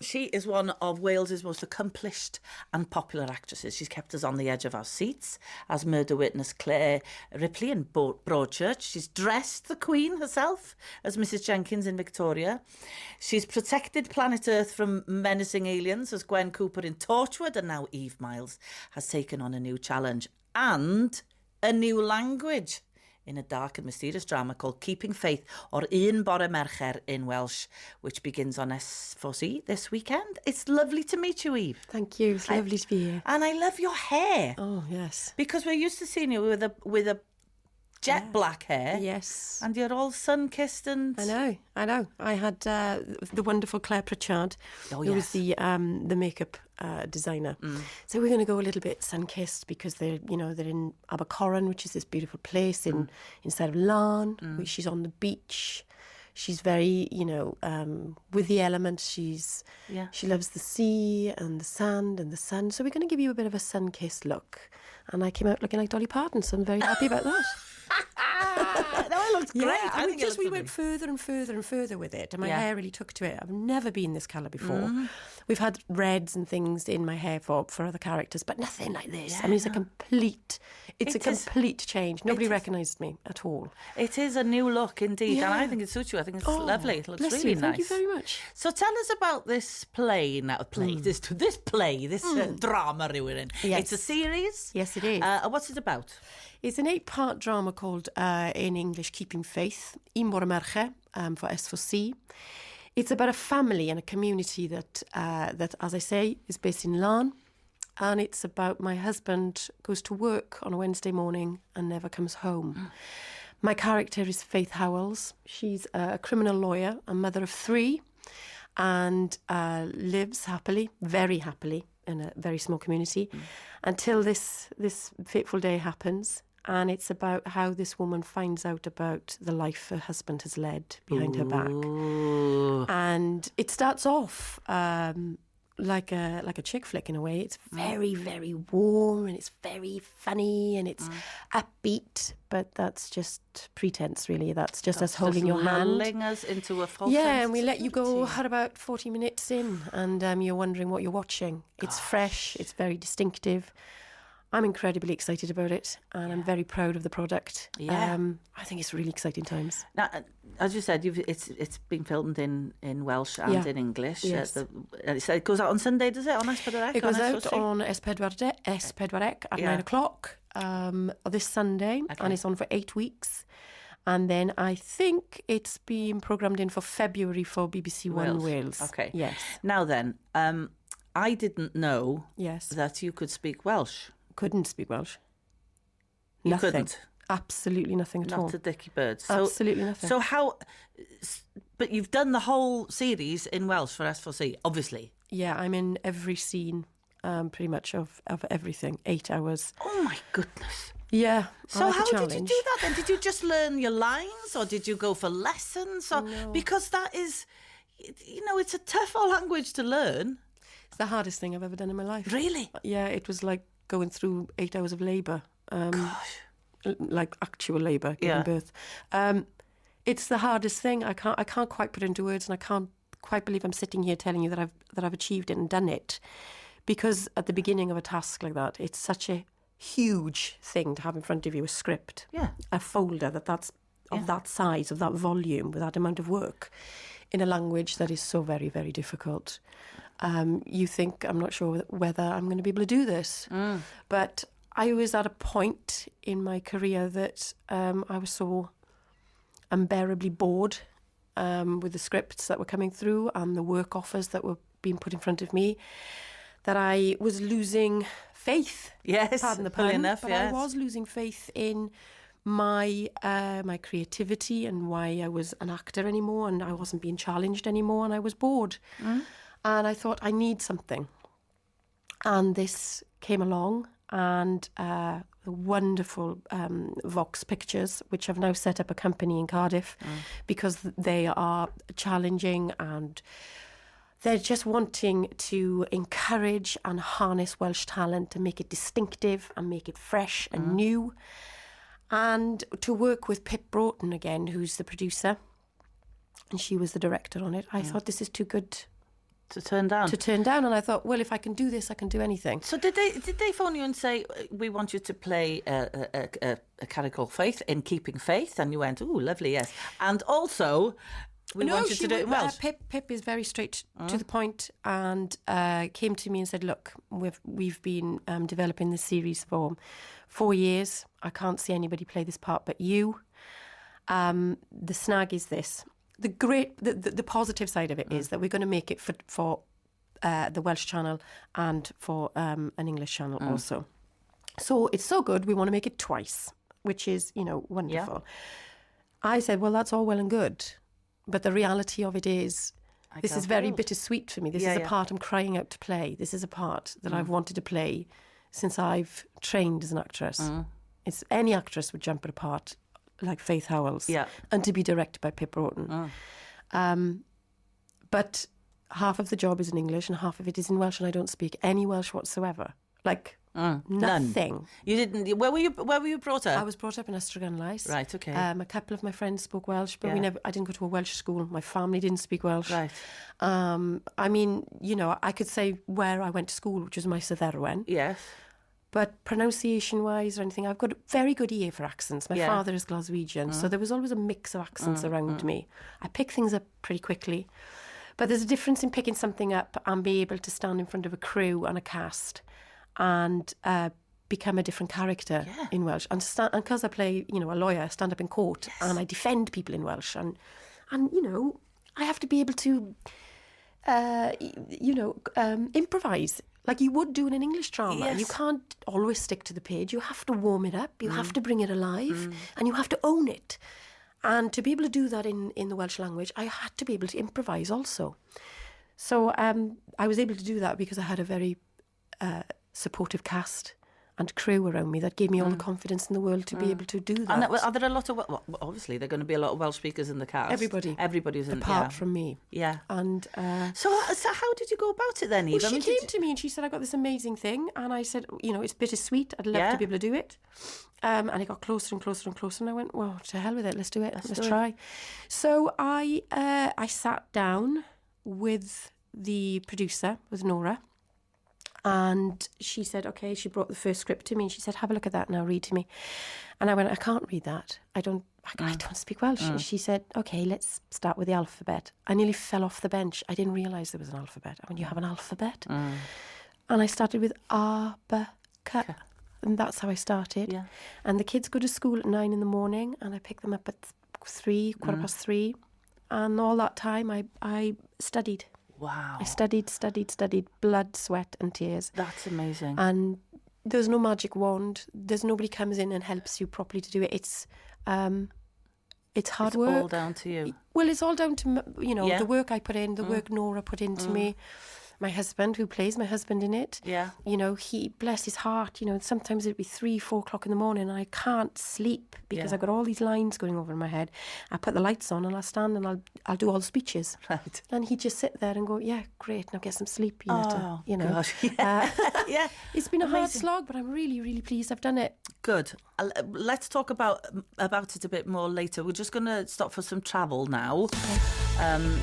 She is one of Wales's most accomplished and popular actresses. She's kept us on the edge of our seats as murder witness Claire Ripley in Broadchurch. She's dressed the Queen herself as Mrs. Jenkins in Victoria. She's protected planet Earth from menacing aliens as Gwen Cooper in Torchwood, and now Eve Myles has taken on a new challenge and a new language in a dark and mysterious drama called Keeping Faith, or Un Bore Mercher in Welsh, which begins on S4C this weekend. It's lovely to meet you, Eve. Thank you. It's lovely to be here. And I love your hair. Oh, yes. Because we're used to seeing you with a jet black hair. Yes. And you're all sun-kissed and... I know. I had the wonderful Claire Pritchard, who was the makeup designer. So we're going to go a little bit sun-kissed because they're in Abercorran, which is this beautiful place inside of Larne. She's on the beach. She's very, with the elements. She loves the sea and the sand and the sun. So we're going to give you a bit of a sun-kissed look. And I came out looking like Dolly Parton, so I'm very happy about that. No, it looks great. Yeah, I think we went further and further and further with it, and my hair really took to it. I've never been this colour before. We've had reds and things in my hair for other characters, but nothing like this. Yeah, I mean, it's a complete change. Nobody recognised me at all. It is a new look indeed, and I think it suits you. I think it's lovely. It looks really nice. Thank you very much. So tell us about this play now. This drama we're in. Yes. It's a series. Yes, it is. What's it about? It's an 8-part drama called, in English, Keeping Faith, Un Bore Mercher, for S4C. It's about a family and a community that, as I say, is based in Larne. And it's about my husband goes to work on a Wednesday morning and never comes home. My character is Faith Howells. She's a criminal lawyer, a mother of 3, and lives happily, very happily, in a very small community until this fateful day happens. And it's about how this woman finds out about the life her husband has led behind her back. And it starts off like a chick flick in a way. It's very, very warm, and it's very funny, and it's upbeat, but that's just pretense, really. That's just us holding your hand. Lulling us into a false Yeah, and we let you go at about 40 minutes in, and you're wondering what you're watching. It's fresh, it's very distinctive. I'm incredibly excited about it, and I'm very proud of the product. I think it's really exciting times. Now, as you said, it's been filmed in Welsh and in English. Yes. So it goes out on Sunday, does it? On S4C? It goes out on S4C at 9 o'clock this Sunday, and it's on for 8 weeks. And then I think it's been programmed in for February for BBC One Wales. Okay. Yes. Now then, I didn't know Yes. that you could speak Welsh. Couldn't speak Welsh. You Nothing. couldn't? Absolutely nothing at all. Not a dicky bird. Absolutely nothing. So how... But you've done the whole series in Welsh for S4C, obviously. Yeah, I'm in every scene, pretty much, of everything. 8 hours. Oh, my goodness. Yeah. So how did you do that then? Did you just learn your lines, or did you go for lessons? Or, No. Because that is... it's a tough old language to learn. It's the hardest thing I've ever done in my life. Really? Yeah, it was like going through 8 hours of labour. Like actual labour, giving birth. It's the hardest thing. I can't quite put it into words, and I can't quite believe I'm sitting here telling you that I've achieved it and done it. Because at the beginning of a task like that, it's such a huge thing to have in front of you, a script, a folder that's of that size, of that volume, with that amount of work, in a language that is so very, very difficult. You think, I'm not sure whether I'm going to be able to do this. But I was at a point in my career that I was so unbearably bored with the scripts that were coming through and the work offers that were being put in front of me, that I was losing faith. Yes, pardon the pun, enough, but yes. I was losing faith in my creativity and why I was an actor anymore, and I wasn't being challenged anymore, and I was bored. And I thought, I need something. And this came along, and the wonderful Vox Pictures, which have now set up a company in Cardiff, because they are challenging, and they're just wanting to encourage and harness Welsh talent to make it distinctive and make it fresh and new. And to work with Pip Broughton again, who's the producer, and she was the director on it. I thought, this is too good To turn down. And I thought, well, if I can do this, I can do anything. So did they phone you and say, we want you to play a character called Faith in Keeping Faith? And you went, ooh, lovely, yes. And also, we want you to do it in Welsh. Pip is very straight to the point and came to me and said, look, we've been developing this series for 4 years. I can't see anybody play this part but you. The snag is this. The positive side of it is that we're going to make it for the Welsh channel and for an English channel also. So it's so good, we want to make it twice, which is, wonderful. Yeah. I said, well, that's all well and good. But the reality of it is, this is very bittersweet for me. This is a part I'm crying out to play. This is a part that I've wanted to play since I've trained as an actress. It's any actress would jump at a part like Faith Howell's, and to be directed by Pip Broughton. But half of the job is in English and half of it is in Welsh, and I don't speak any Welsh whatsoever. Like nothing. None. You didn't. Where were you brought up? I was brought up in Ystrad. Right. Okay. A couple of my friends spoke Welsh, but I didn't go to a Welsh school. My family didn't speak Welsh. Right. I mean, I could say where I went to school, which was Maes y Dderwen. Yes. But pronunciation-wise or anything, I've got a very good ear for accents. My father is Glaswegian, so there was always a mix of accents around me. I pick things up pretty quickly. But there's a difference in picking something up and be able to stand in front of a crew and a cast and become a different character in Welsh. And because I play, a lawyer, I stand up in court and I defend people in Welsh. And I have to be able to, improvise like you would do in an English drama. Yes. You can't always stick to the page. You have to warm it up. You have to bring it alive. And you have to own it. And to be able to do that in the Welsh language, I had to be able to improvise also. So I was able to do that because I had a very supportive cast and crew around me that gave me all the confidence in the world to be able to do that. And are there a lot of... Well, obviously, there are going to be a lot of Welsh speakers in the cast. Everybody's in... Apart from me. Yeah. And... So how did you go about it then, Eve? Well, she came to me and she said, I got this amazing thing. And I said, it's bittersweet. I'd love to be able to do it. And it got closer and closer and closer. And I went, well, to hell with it. Let's do it. Let's try. So I sat down with the producer, with Nora. And she said, okay, she brought the first script to me and she said, have a look at that now, read to me. And I went, I can't read that. I don't speak Welsh. She said, okay, let's start with the alphabet. I nearly fell off the bench. I didn't realise there was an alphabet. I went, you have an alphabet? And I started with A, B, K. And that's how I started. Yeah. And the kids go to school at 9 a.m. and I pick them up at 3:15. And all that time I studied. Wow. I studied, blood, sweat and tears. That's amazing. And there's no magic wand. There's nobody comes in and helps you properly to do it. It's hard work. It's all down to you. Well, it's all down to, the work I put in, the work Nora put into me. My husband, who plays my husband in it, he, bless his heart, sometimes it'd be 3-4 o'clock in the morning and I can't sleep because I've got all these lines going over in my head. I put the lights on and I'll stand and I'll do all the speeches. Right. And he'd just sit there and go, yeah, great, now get some sleep. God. Yeah. It's been a hard slog, but I'm really, really pleased I've done it. Good. Let's talk about it a bit more later. We're just going to stop for some travel now. Okay.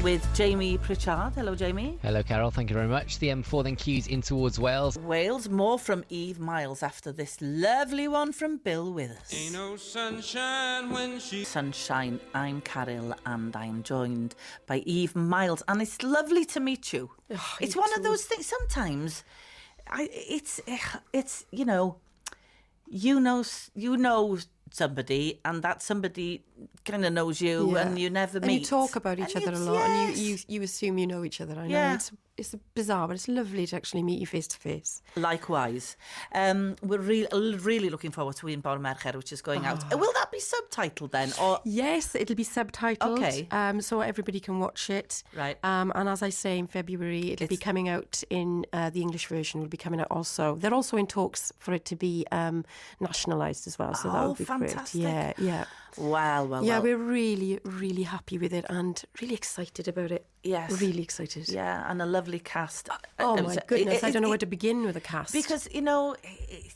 With Jamie Pritchard. Hello, Jamie. Hello, Carol. Thank you very much. The M4 then cues in towards Wales. Wales, more from Eve Myles after this lovely one from Bill Withers. Ain't no sunshine when she... Sunshine, I'm Carol and I'm joined by Eve Myles. And it's lovely to meet you. Oh, it's one of those things, sometimes, you know somebody and that somebody kind of knows you and you never meet. And you talk about each other a lot and you assume you know each other. I know it's bizarre, but it's lovely to actually meet you face to face. Likewise. We're really looking forward to Un Bore Mercher, which is going out. Will that be subtitled then? Or... Yes, it'll be subtitled. Okay. So everybody can watch it. Right. And as I say, in February, it'll be coming out in the English version. Will be coming out also. They're also in talks for it to be nationalised as well. So that would be fantastic. Great. Yeah. Well. Yeah, we're really, really happy with it and really excited about it. Yes. Really excited. Yeah, and a lovely cast. Oh, my goodness. I don't know where to begin with a cast. Because,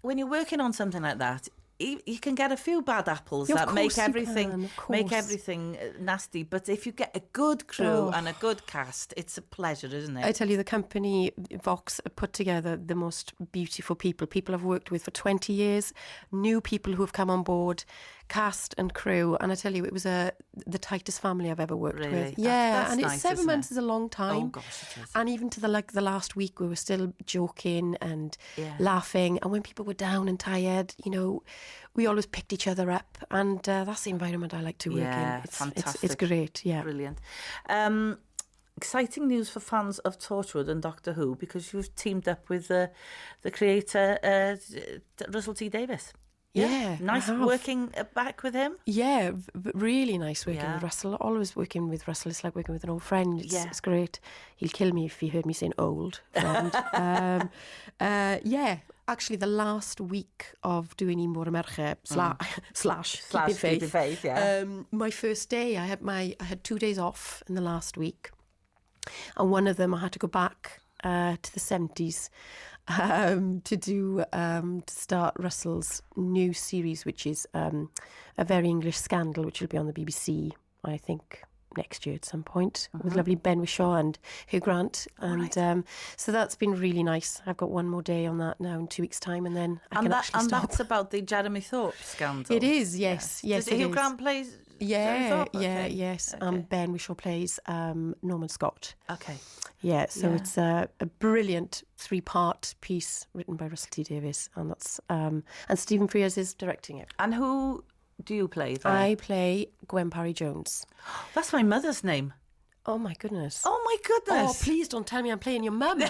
when you're working on something like that, you can get a few bad apples Yeah, that of make course you everything can, of make course. everything nasty. But if you get a good crew and a good cast, it's a pleasure, isn't it? I tell you, the company Vox put together the most beautiful people. People I've worked with for 20 years, new people who have come on board, cast and crew. And I tell you, it was the tightest family I've ever worked Really? with. Yeah, That's and nice, it's 7 isn't months it? is a long time. Oh gosh, it is. And even to the last week, we were still joking and Yeah. laughing. And when people were down and tired, we always picked each other up. And that's the environment I like to work Yeah, in. It's fantastic. great, yeah. Brilliant. Exciting news for fans of Torchwood and Doctor Who, because you've teamed up with the creator, Russell T Davies. Yeah, Nice I have. working back with him. Yeah, really nice working Yeah. with Russell. Always working with Russell. It's like working with an old friend. Yeah. It's great. He'll kill me if he heard me saying old friend. Yeah, actually, the last week of doing Eve Myles slash Keeping Faith. yeah. My first day, I had 2 days off in the last week, and one of them I had to go back to the 70s to start Russell's new series, which is A Very English Scandal, which will be on the BBC, I think, next year at some point, with lovely Ben Wishaw and Hugh Grant. And so that's been really nice. I've got one more day on that now in 2 weeks' time, and then I can actually stop. And that's about the Jeremy Thorpe scandal. It is, yes. Yes, Does it Hugh is. Grant plays Jeremy Yeah, Thorpe? yeah, Okay. yes. Okay. Ben Wishaw plays Norman Scott. Okay. Yeah, so Yeah. it's a brilliant 3-part piece written by Russell T Davies, and that's and Stephen Frears is directing it. And who do you play there? I play Gwen Parry Jones. That's my mother's name. Oh my goodness! Oh my goodness. Oh, please don't tell me I'm playing your mum.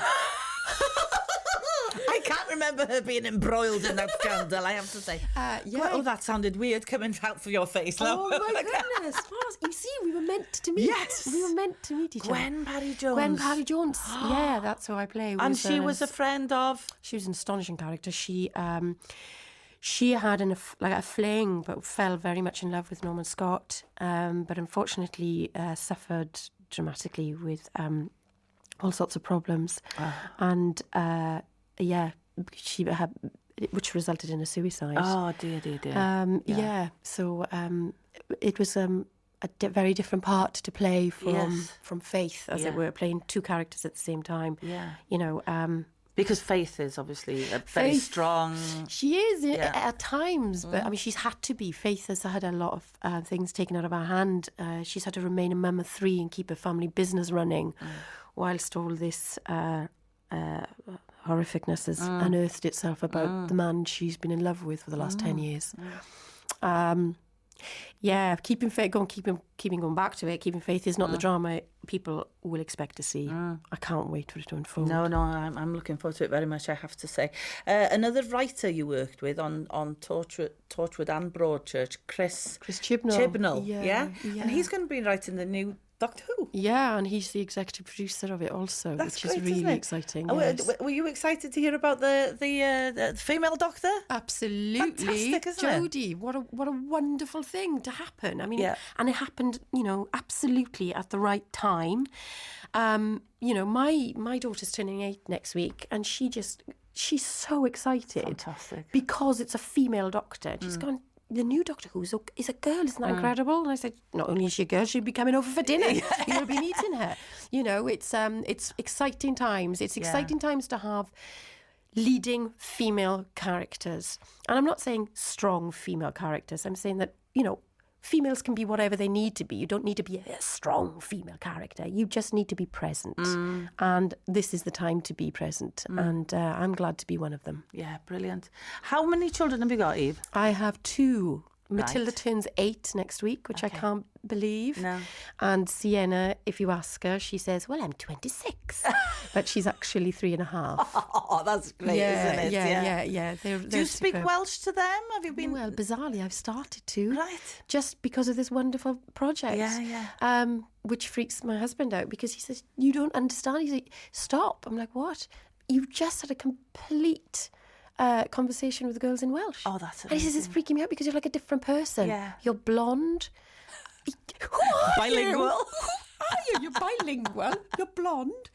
I can't remember her being embroiled in that scandal, I have to say. Yeah. Oh, that sounded weird coming out for your face. Oh now. my goodness! You see, we were meant to meet. Yes. We were meant to meet each other. Other. Parry Jones. Gwen Parry Jones. Yeah, that's who I play. And she was a friend of... She was an astonishing character. She had a fling, but fell very much in love with Norman Scott. But unfortunately, suffered dramatically with all sorts of problems, and she had, which resulted in a suicide. Oh, dear. Yeah. So it was a very different part to play from Faith, as it were, playing two characters at the same time. Yeah. Because Faith is obviously very Faith, strong. She is at times, but I mean, she's had to be. Faith has had a lot of things taken out of her hand. She's had to remain a mum of 3 and keep her family business running, whilst all this horrificness has unearthed itself about the man she's been in love with for the last 10 years. Keeping going back to it. Keeping Faith is not the drama people will expect to see. I can't wait for it to unfold. No, I'm looking forward to it very much, I have to say. Another writer you worked with on Torchwood and Broadchurch, Chris Chibnall. Yeah. And he's going to be writing the new Doctor Who. Yeah, and he's the executive producer of it also, That's which great, is really isn't it? exciting. Oh, Yes. were you excited to hear about the female Doctor? Absolutely, Fantastic, isn't it? Jodie. What a wonderful thing to happen. I mean, Yeah. and it happened, absolutely at the right time. My daughter's turning 8 next week, and she's so excited. Fantastic. Because it's a female Doctor. And she's gone, the new Doctor Who is a girl, isn't that incredible? And I said, not only is she a girl, she'll be coming over for dinner. You'll be meeting her. It's exciting times. It's exciting times to have leading female characters. And I'm not saying strong female characters. I'm saying that, females can be whatever they need to be. You don't need to be a strong female character. You just need to be present. And this is the time to be present. And I'm glad to be one of them. Yeah, brilliant. How many children have you got, Eve? I have 2. Matilda Right. turns 8 next week, which I can't believe. No. And Sienna, if you ask her, she says, well, I'm 26. But she's actually 3.5. Oh, that's great, isn't it? Yeah. Do you speak Welsh to them? Have you been... Well, bizarrely, I've started to. Right. Just because of this wonderful project. Yeah. Which freaks my husband out because he says, you don't understand. He's like, stop. I'm like, what? You've just had a complete... conversation with the girls in Welsh. Oh, that's And he says, it's freaking me out because you're like a different person. Yeah. You're blonde. Who are Bilingual. You? Who are you? You're bilingual. You're blonde.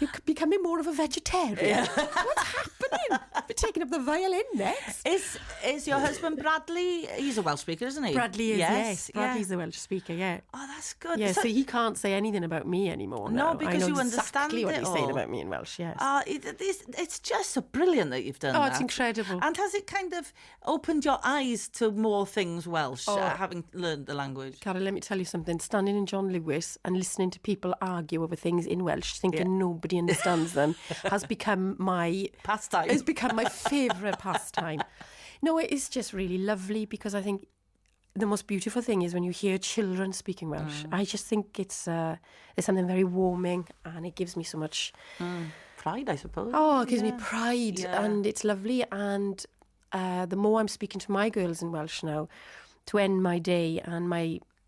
You're becoming more of a vegetarian. What's happening? We're taking up the violin next. Is your husband Bradley? He's a Welsh speaker, isn't he? Bradley is, yes. Bradley's yeah. the Welsh speaker, yeah. Oh, that's good. Yeah, so he can't say anything about me anymore. No, now. because I know you understand exactly what it he's saying all. about me in Welsh, yes. It's just so brilliant that you've done that. Oh, it's incredible. And has it kind of opened your eyes to more things Welsh, having learned the language? Carol, let me tell you something. Standing in John Lewis and listening to people argue over things in Welsh, thinking nobody understands them, has become my Pastime. It's become my favourite pastime. No, it is just really lovely because I think the most beautiful thing is when you hear children speaking Welsh. I just think it's something very warming, and it gives me so much Pride, I suppose. Oh, it gives me pride, Yeah. and it's lovely. And the more I'm speaking to my girls in Welsh now, to end my day, and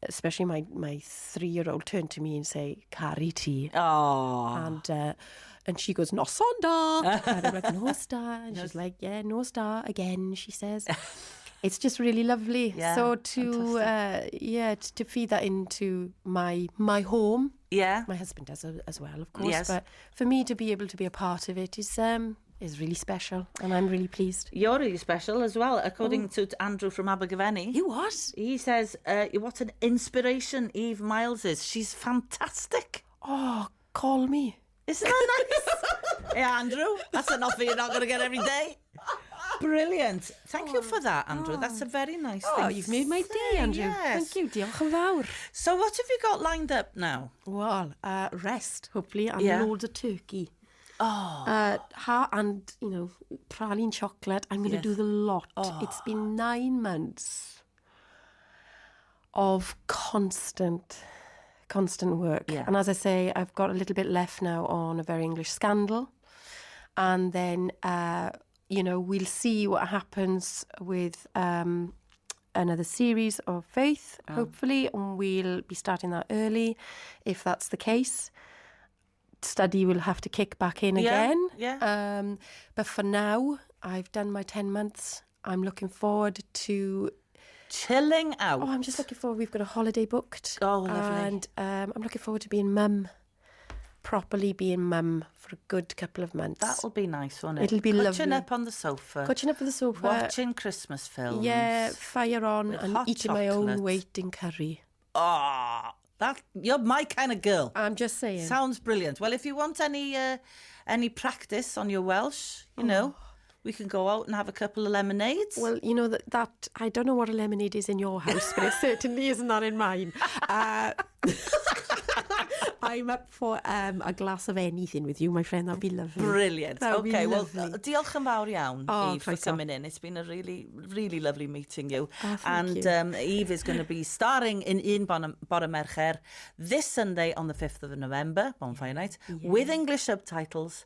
especially my 3-year-old turn to me and say "Cari ti," Oh. and she goes "Noson da," and I'm like "Nos da," and she's like "Yeah, nos da again," she says. It's just really lovely. Yeah, So to feed that into my home. Yeah. My husband does as well, of course. Yes. But for me to be able to be a part of it is really special, and I'm really pleased. You're really special as well, according to Andrew from Abergavenny. You what? He says, what an inspiration Eve Myles is. She's fantastic. Oh, call me. Isn't that nice? Hey, Andrew, that's an offer you're not going to get every day. Brilliant. Thank you for that, Andrew. That's a very nice thing. Oh, you've made my day, Andrew. Yes. Thank you. Diolch yn fawr. So what have you got lined up now? Well, rest, hopefully, and Yeah. loads of turkey. Oh. And, praline chocolate. I'm going to do the lot. It's been 9 months of constant work. Yeah. And as I say, I've got a little bit left now on A Very English Scandal. And then, we'll see what happens with another series of Faith, hopefully. And we'll be starting that early, if that's the case. Study will have to kick back in again. Yeah. But for now, I've done my 10 months. I'm looking forward to... Chilling out. Oh, I'm just looking forward. We've got a holiday booked. Oh, lovely. And I'm looking forward to being mum. Properly being mum for a good couple of months. That'll be nice, won't it? It'll be Cutching lovely. up on the sofa. Cutching up on the sofa. Watching Christmas films. Yeah, fire on With and hot eating my chocolate. own weight in curry. Oh, you're my kind of girl. I'm just saying. Sounds brilliant. Well, if you want any practice on your Welsh, we can go out and have a couple of lemonades. Well, that I don't know what a lemonade is in your house, but it certainly isn't that in mine. I'm up for a glass of anything with you, my friend. That'd be lovely. Brilliant. That would be Okay, well, lovely. diolch yn fawr iawn, Oh, Eve, for croeso. coming in. It's been a really, really lovely meeting you. Oh, thank you. And Eve is going to be starring in Un Bore Mercher this Sunday on the 5th of November, Bonfire Night, with English subtitles.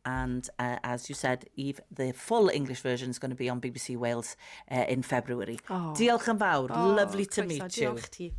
And as you said, Eve, the full English version is going to be on BBC Wales in February. Oh. Diolch yn fawr. Lovely to croeso. meet you. Diolch ti.